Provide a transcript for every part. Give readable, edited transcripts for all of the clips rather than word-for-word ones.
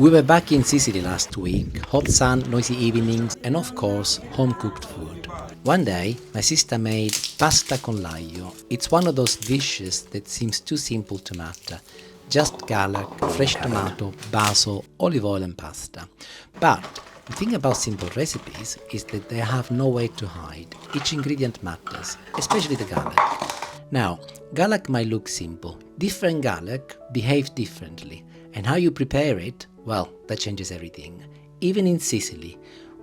We were back in Sicily last week, hot sun, noisy evenings and of course home-cooked food. One day my sister made pasta con l'aglio. It's one of those dishes that seems too simple to matter. Just garlic, fresh tomato, basil, olive oil and pasta. But the thing about simple recipes is that they have no way to hide. Each ingredient matters, especially the garlic. Now, garlic might look simple. Different garlic behave differently. And how you prepare it, well, that changes everything. Even in Sicily,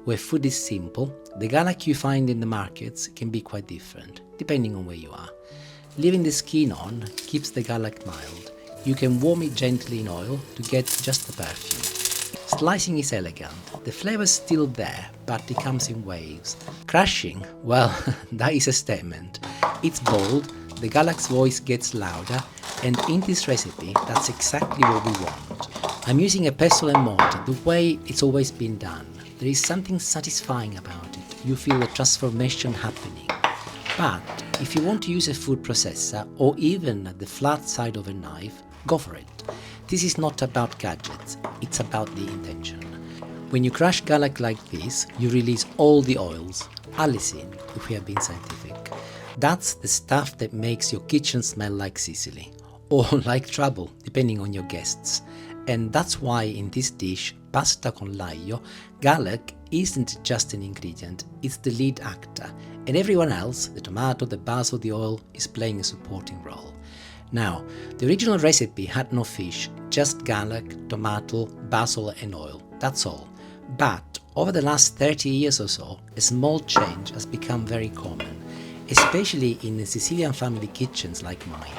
where food is simple, the garlic you find in the markets can be quite different, depending on where you are. Leaving the skin on keeps the garlic mild. You can warm it gently in oil to get just the perfume. Slicing is elegant. The flavor's still there, but it comes in waves. Crushing, well, that is a statement. It's bold, the garlic's voice gets louder, and in this recipe, that's exactly what we want. I'm using a pestle and mortar, the way it's always been done. There is something satisfying about it. You feel a transformation happening. But if you want to use a food processor or even the flat side of a knife, go for it. This is not about gadgets, it's about the intention. When you crush garlic like this, you release all the oils, allicin, if we have been scientific. That's the stuff that makes your kitchen smell like Sicily, or like trouble, depending on your guests. And that's why in this dish, pasta con l'aglio, garlic isn't just an ingredient, it's the lead actor. And everyone else, the tomato, the basil, the oil, is playing a supporting role. Now, the original recipe had no fish, just garlic, tomato, basil and oil, that's all. But over the last 30 years or so, a small change has become very common, especially in the Sicilian family kitchens like mine.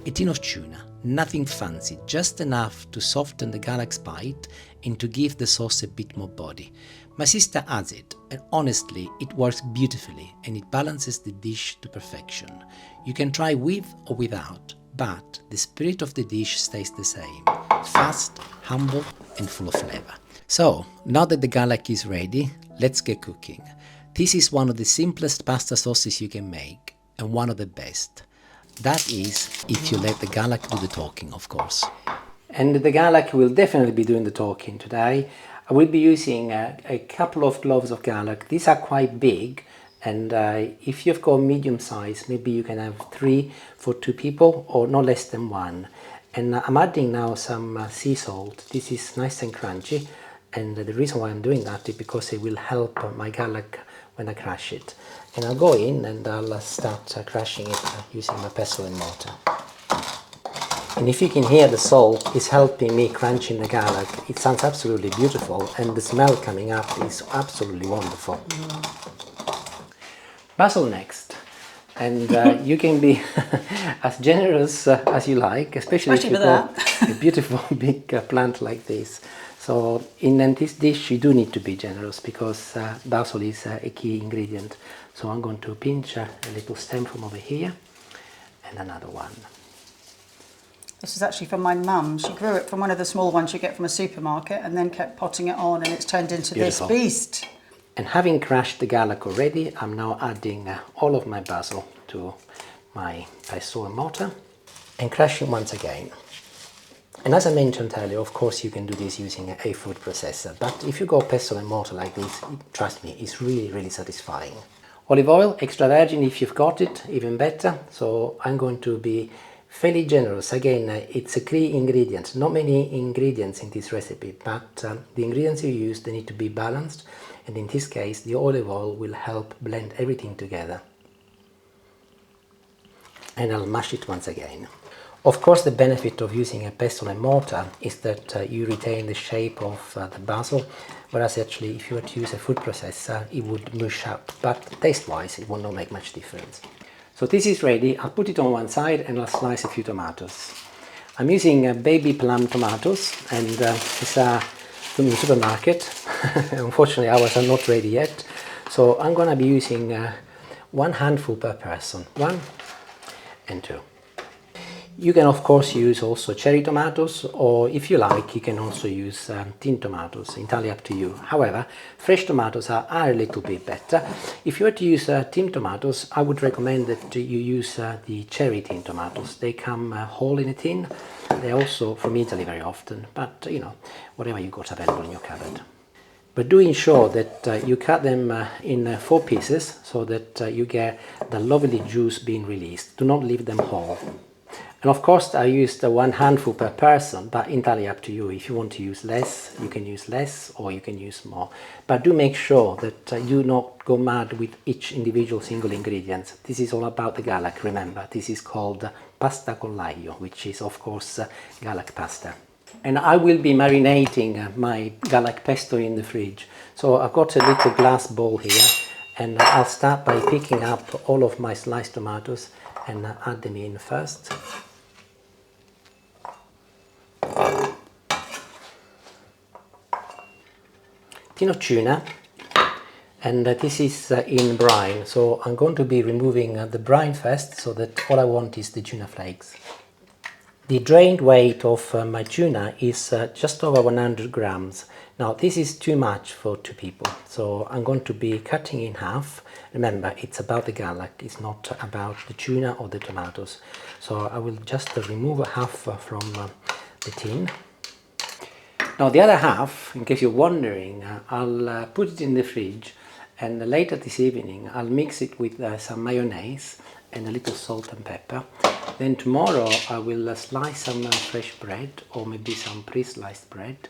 A tin of tuna, nothing fancy, just enough to soften the garlic's bite and to give the sauce a bit more body. My sister adds it, and honestly, it works beautifully and it balances the dish to perfection. You can try with or without, but the spirit of the dish stays the same. Fast, humble and full of flavor. So, now that the garlic is ready, let's get cooking. This is one of the simplest pasta sauces you can make, and one of the best. That is, if you let the garlic do the talking, of course. And the garlic will definitely be doing the talking today. I will be using a couple of cloves of garlic. These are quite big, and if you've got medium size, maybe you can have 3 for 2 people, or no less than 1. And I'm adding now some sea salt. This is nice and crunchy, and the reason why I'm doing that is because it will help my garlic when I crush it. And I'll go in and I'll start crushing it using my pestle and mortar. And if you can hear the salt is helping me crunching the garlic, it sounds absolutely beautiful and the smell coming up is absolutely wonderful. Basil next. And you can be as generous as you like, especially if you've got a beautiful big plant like this. So in this dish you do need to be generous because basil is a key ingredient. So I'm going to pinch a little stem from over here and another one. This is actually from my mum. She grew it from one of the small ones you get from a supermarket and then kept potting it on, and it's turned into beautiful. This beast. And having crushed the garlic already, I'm now adding all of my basil to my pestle and mortar and crushing once again. And as I mentioned earlier, of course you can do this using a food processor, but if you go pestle and mortar like this, trust me, it's really satisfying. Olive oil, extra virgin if you've got it, even better. So I'm going to be fairly generous. Again, it's a key ingredient. Not many ingredients in this recipe, but the ingredients you use, they need to be balanced. And in this case, the olive oil will help blend everything together. And I'll mash it once again. Of course, the benefit of using a pestle and mortar is that you retain the shape of the basil, whereas actually if you were to use a food processor, it would mush up, but taste-wise it will not make much difference. So this is ready. I'll put it on one side and I'll slice a few tomatoes. I'm using baby plum tomatoes, and these are from the supermarket. Unfortunately ours are not ready yet, so I'm gonna be using 1 handful per person, 1 and 2. You can of course use also cherry tomatoes, or if you like you can also use tin tomatoes, entirely up to you. However, fresh tomatoes are a little bit better. If you were to use tin tomatoes, I would recommend that you use the cherry tin tomatoes. They come whole in a tin. They're also from Italy very often, but you know, whatever you got available in your cupboard. But do ensure that you cut them in 4 pieces so that you get the lovely juice being released. Do not leave them whole. And of course I used 1 handful per person, but entirely up to you. If you want to use less, you can use less, or you can use more. But do make sure that you not go mad with each individual single ingredient. This is all about the garlic, remember. This is called pasta con l'aglio, which is of course garlic pasta. And I will be marinating my garlic pesto in the fridge. So I've got a little glass bowl here, and I'll start by picking up all of my sliced tomatoes and add them in first. Tin of tuna, and this is in brine, so I'm going to be removing the brine first, so that all I want is the tuna flakes. The drained weight of my tuna is just over 100 grams. Now this is too much for 2 people, so I'm going to be cutting in half. Remember, it's about the garlic, it's not about the tuna or the tomatoes. So I will just remove half from the tin. Now the other half, in case you're wondering, I'll put it in the fridge, and later this evening I'll mix it with some mayonnaise and a little salt and pepper. Then tomorrow I will slice some fresh bread, or maybe some pre-sliced bread,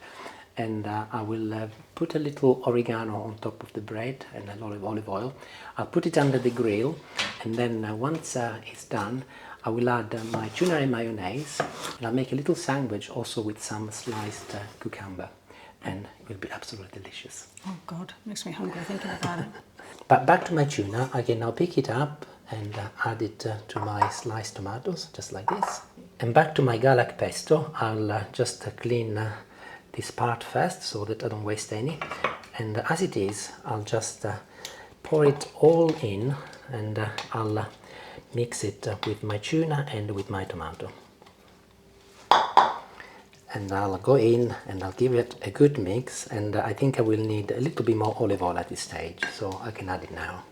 and I will put a little oregano on top of the bread and a lot of olive oil. I'll put it under the grill, and then once it's done, I will add my tuna and mayonnaise, and I'll make a little sandwich also with some sliced cucumber, and it will be absolutely delicious. Oh God, makes me hungry thinking about it. But back to my tuna, I can now pick it up and add it to my sliced tomatoes, just like this. And back to my garlic pesto, I'll just clean this part first so that I don't waste any. And as it is, I'll just pour it all in, and I'll mix it with my tuna and with my tomato. And I'll go in and I'll give it a good mix, and I think I will need a little bit more olive oil at this stage, so I can add it now.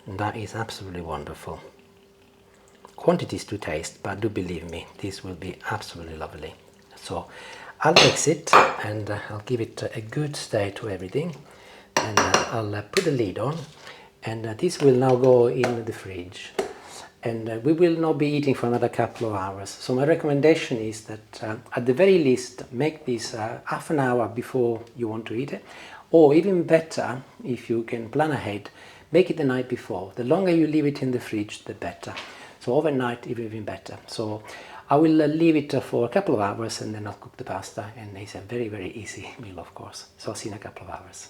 And that is absolutely wonderful. Quantities to taste, but do believe me, this will be absolutely lovely. So I'll mix it, and I'll give it a good stir to everything, and I'll put the lid on, and this will now go in the fridge, and we will not be eating for another couple of hours. So my recommendation is that at the very least make this half an hour before you want to eat it, or even better, if you can plan ahead, make it the night before. The longer you leave it in the fridge, the better. So overnight, even better. So I will leave it for a couple of hours, and then I'll cook the pasta, and it's a very, very easy meal, of course. So I'll see you in a couple of hours.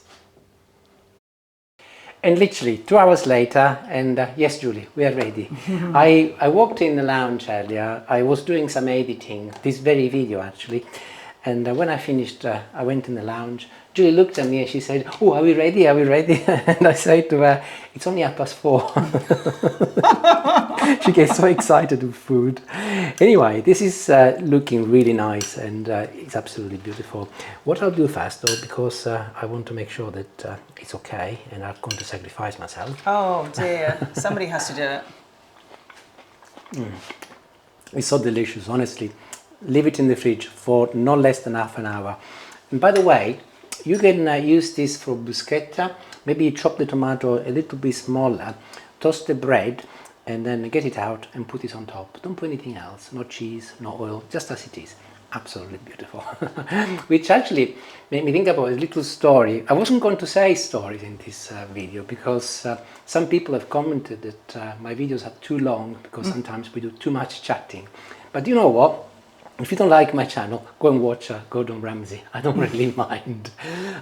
And literally 2 hours later, and yes, Julie, we are ready. I walked in the lounge earlier. I was doing some editing, this very video actually, and when I finished, I went in the lounge. Julie looked at me and she said, "Oh, are we ready? Are we ready?" And I said to her, "It's only 4:30. She gets so excited with food. Anyway, this is looking really nice, and it's absolutely beautiful. What I'll do first though, because I want to make sure that it's okay, and I'm going to sacrifice myself. Oh dear, somebody has to do it. It's so delicious, honestly. Leave it in the fridge for no less than half an hour. And by the way, you can use this for bruschetta. Maybe you chop the tomato a little bit smaller, toast the bread, and then get it out and put it on top. Don't put anything else, no cheese, no oil, just as it is. Absolutely beautiful. Which actually made me think about a little story. I wasn't going to say stories in this video, because some people have commented that my videos are too long, because sometimes we do too much chatting. But you know what? If you don't like my channel, go and watch Gordon Ramsay. I don't really mind.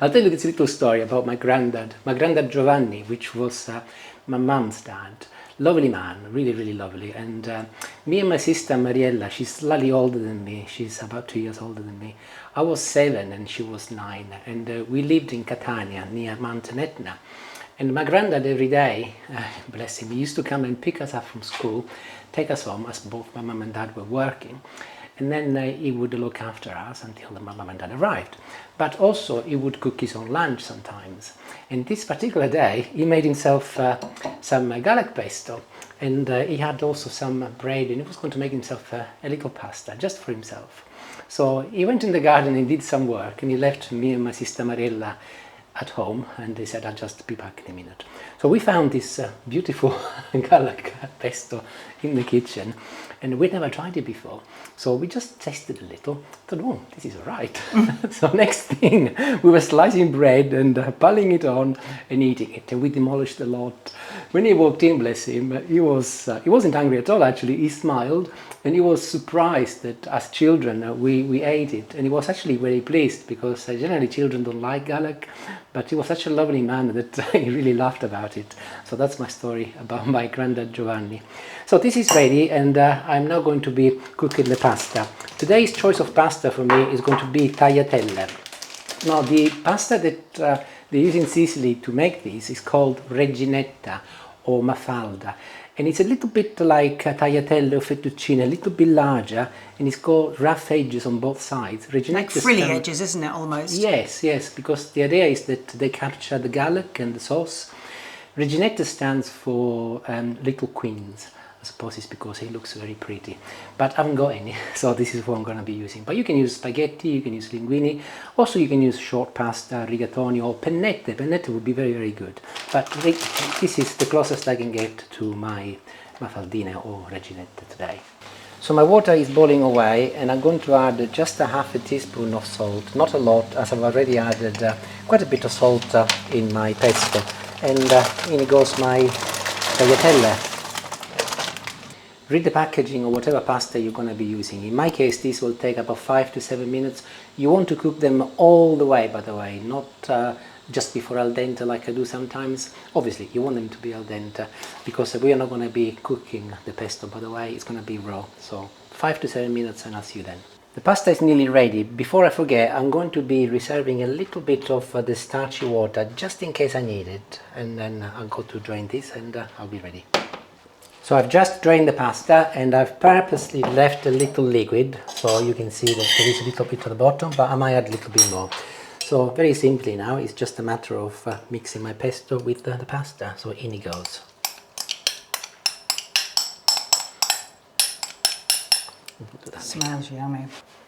I'll tell you this little story about my granddad Giovanni, which was my mum's dad. Lovely man, really, really lovely. And me and my sister Mariella, she's slightly older than me. She's about 2 years older than me. I was 7 and she was 9. And we lived in Catania, near Mountain Etna. And my granddad every day, bless him, he used to come and pick us up from school, take us home as both my mum and dad were working. And then he would look after us until my mum and dad arrived. But also he would cook his own lunch sometimes. And this particular day he made himself some garlic pesto, and he had also some bread, and he was going to make himself a little pasta just for himself. So he went in the garden and did some work, and he left me and my sister Marella at home, and they said, I'll just be back in a minute. So we found this beautiful garlic pesto in the kitchen, and we'd never tried it before. So we just tasted a little, thought, oh, this is all right. So next thing, we were slicing bread and piling it on and eating it, and we demolished a lot. When he walked in, bless him, he wasn't angry at all, actually. He smiled, and he was surprised that as children we ate it, and he was actually very pleased, because generally children don't like garlic, but he was such a lovely man that he really laughed about it. So that's my story about my granddad Giovanni. So this is ready, and I'm now going to be cooking the pasta. Today's choice of pasta for me is going to be tagliatelle. Now the pasta that they use in Sicily to make this is called reginetta or mafalda, and it's a little bit like tagliatelle or fettuccine, a little bit larger, and it's got rough edges on both sides. Reginetta like frilly edges, isn't it, almost? Yes, yes, because the idea is that they capture the garlic and the sauce. Reginetta stands for little queens. I suppose it's because it looks very pretty, but I haven't got any, so this is what I'm going to be using. But you can use spaghetti, you can use linguine, also you can use short pasta, rigatoni, or pennette. Pennette would be very, very good, but this is the closest I can get to my mafaldine or reginetta today. So my water is boiling away, and I'm going to add just a half a teaspoon of salt, not a lot, as I've already added quite a bit of salt in my pesto. And in goes my tagliatelle. Read the packaging or whatever pasta you're going to be using. In my case, this will take about 5 to 7 minutes. You want to cook them all the way, by the way, not just before al dente like I do sometimes. Obviously, you want them to be al dente, because we are not going to be cooking the pesto, by the way, it's going to be raw. So 5 to 7 minutes, and I'll see you then. The pasta is nearly ready. Before I forget, I'm going to be reserving a little bit of the starchy water, just in case I need it, and then I'll go to drain this, and I'll be ready. So I've just drained the pasta, and I've purposely left a little liquid, so you can see that there is a little bit at the bottom, but I might add a little bit more. So very simply now, it's just a matter of mixing my pesto with the pasta, so in it goes. Smells yummy.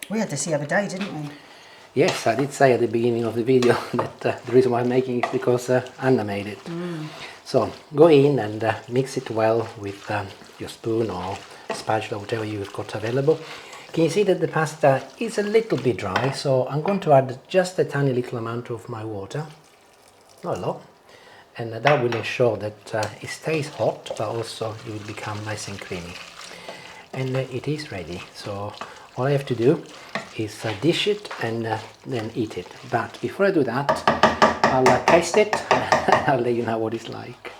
We had this the other day, didn't we? Yes, I did say at the beginning of the video that the reason why I'm making it is because Anna made it. So go in and mix it well with your spoon or spatula, whatever you've got available. Can you see that the pasta is a little bit dry? So I'm going to add just a tiny little amount of my water, not a lot, and that will ensure that it stays hot, but also it will become nice and creamy. And it is ready. So all I have to do is dish it and then eat it. But before I do that, I'll taste it and I'll let you know what it's like.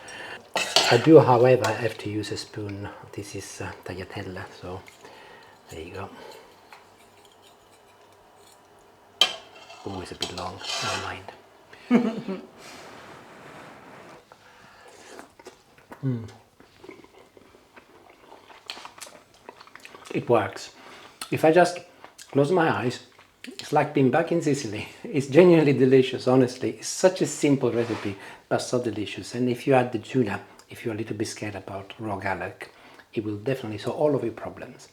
I do, however, have to use a spoon. This is tagliatelle, so there you go. Oh, it's a bit long, never mind. It works. If I just close my eyes, it's like being back in Sicily. It's genuinely delicious, honestly. It's such a simple recipe, but so delicious. And if you add the tuna, if you're a little bit scared about raw garlic, it will definitely solve all of your problems.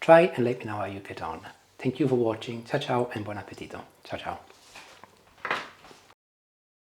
Try and let me know how you get on. Thank you for watching. Ciao ciao and buon appetito. Ciao ciao.